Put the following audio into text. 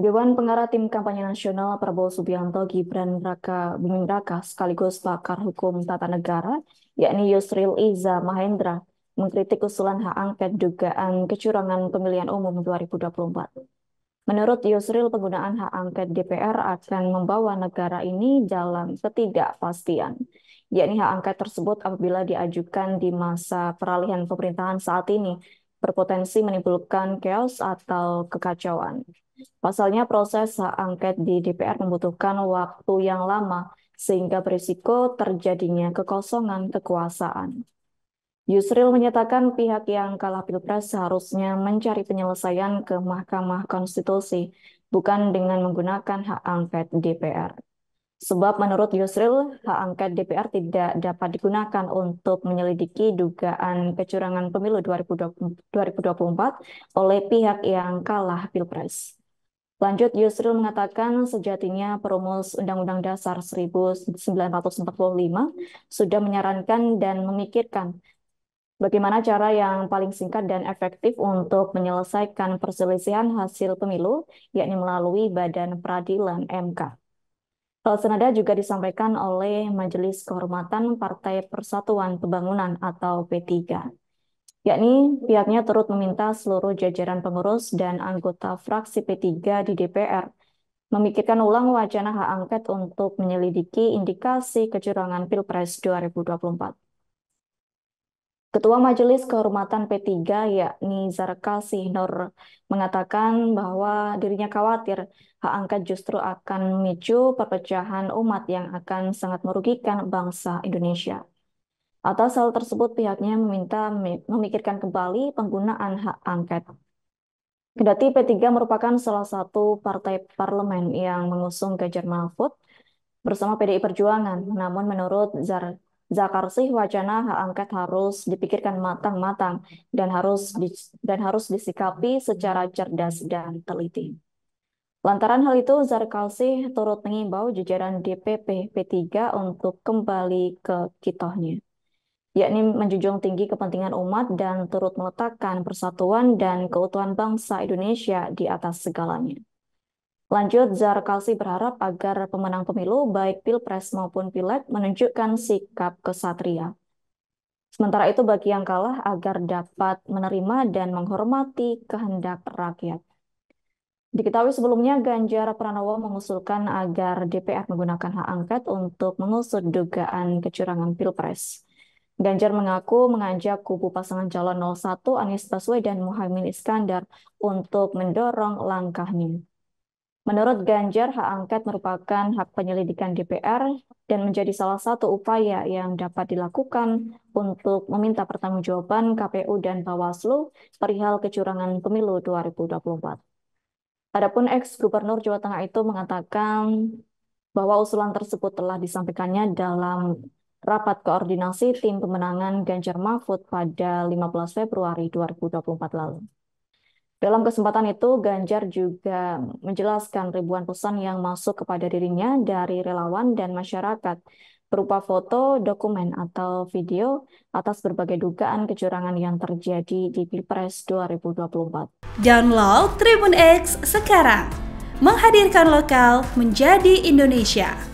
Dewan Pengarah Tim Kampanye Nasional Prabowo Subianto Gibran Raka Buming Raka sekaligus pakar hukum tata negara, yakni Yusril Iza Mahendra, mengkritik usulan hak angket dugaan kecurangan pemilihan umum 2024. Menurut Yusril, penggunaan hak angket DPR akan membawa negara ini dalam ketidakpastian, yakni hak angket tersebut apabila diajukan di masa peralihan pemerintahan saat ini berpotensi menimbulkan chaos atau kekacauan. Pasalnya, proses hak angket di DPR membutuhkan waktu yang lama sehingga berisiko terjadinya kekosongan kekuasaan. Yusril menyatakan pihak yang kalah Pilpres seharusnya mencari penyelesaian ke Mahkamah Konstitusi, bukan dengan menggunakan hak angket DPR. Sebab menurut Yusril, hak angket DPR tidak dapat digunakan untuk menyelidiki dugaan kecurangan pemilu 2024 oleh pihak yang kalah Pilpres. Lanjut, Yusril mengatakan sejatinya perumus Undang-Undang Dasar 1945 sudah menyarankan dan memikirkan bagaimana cara yang paling singkat dan efektif untuk menyelesaikan perselisihan hasil pemilu, yakni melalui Badan Peradilan MK. Hal senada juga disampaikan oleh Majelis Kehormatan Partai Persatuan Pembangunan atau P3, yakni pihaknya turut meminta seluruh jajaran pengurus dan anggota fraksi P3 di DPR memikirkan ulang wacana hak angket untuk menyelidiki indikasi kecurangan Pilpres 2024. Ketua Majelis Kehormatan P3 yakni Zarkasih Nur mengatakan bahwa dirinya khawatir hak angket justru akan memicu perpecahan umat yang akan sangat merugikan bangsa Indonesia. Atas hal tersebut pihaknya meminta memikirkan kembali penggunaan hak angket. Kendati P3 merupakan salah satu partai parlemen yang mengusung Ganjar Mahfud bersama PDI Perjuangan, namun menurut Zakarsih, wacana hak angket harus dipikirkan matang-matang dan harus disikapi secara cerdas dan teliti. Lantaran hal itu, Zakarsih turut mengimbau jajaran DPP P3 untuk kembali ke kitohnya, yakni menjunjung tinggi kepentingan umat dan turut meletakkan persatuan dan keutuhan bangsa Indonesia di atas segalanya. Lanjut, Zarkasi berharap agar pemenang pemilu, baik Pilpres maupun Pileg, menunjukkan sikap kesatria. Sementara itu, bagi yang kalah, agar dapat menerima dan menghormati kehendak rakyat. Diketahui sebelumnya, Ganjar Pranowo mengusulkan agar DPR menggunakan hak angket untuk mengusut dugaan kecurangan Pilpres. Ganjar mengaku mengajak kubu pasangan calon 01 Anies Baswedan dan Muhaimin Iskandar untuk mendorong langkahnya. Menurut Ganjar, hak angket merupakan hak penyelidikan DPR dan menjadi salah satu upaya yang dapat dilakukan untuk meminta pertanggungjawaban KPU dan Bawaslu perihal kecurangan pemilu 2024. Adapun ex-gubernur Jawa Tengah itu mengatakan bahwa usulan tersebut telah disampaikannya dalam rapat koordinasi tim pemenangan Ganjar Mahfud pada 15 Februari 2024 lalu. Dalam kesempatan itu, Ganjar juga menjelaskan ribuan pesan yang masuk kepada dirinya dari relawan dan masyarakat berupa foto, dokumen, atau video atas berbagai dugaan kecurangan yang terjadi di Pilpres 2024. Download Tribun X sekarang, menghadirkan lokal menjadi Indonesia.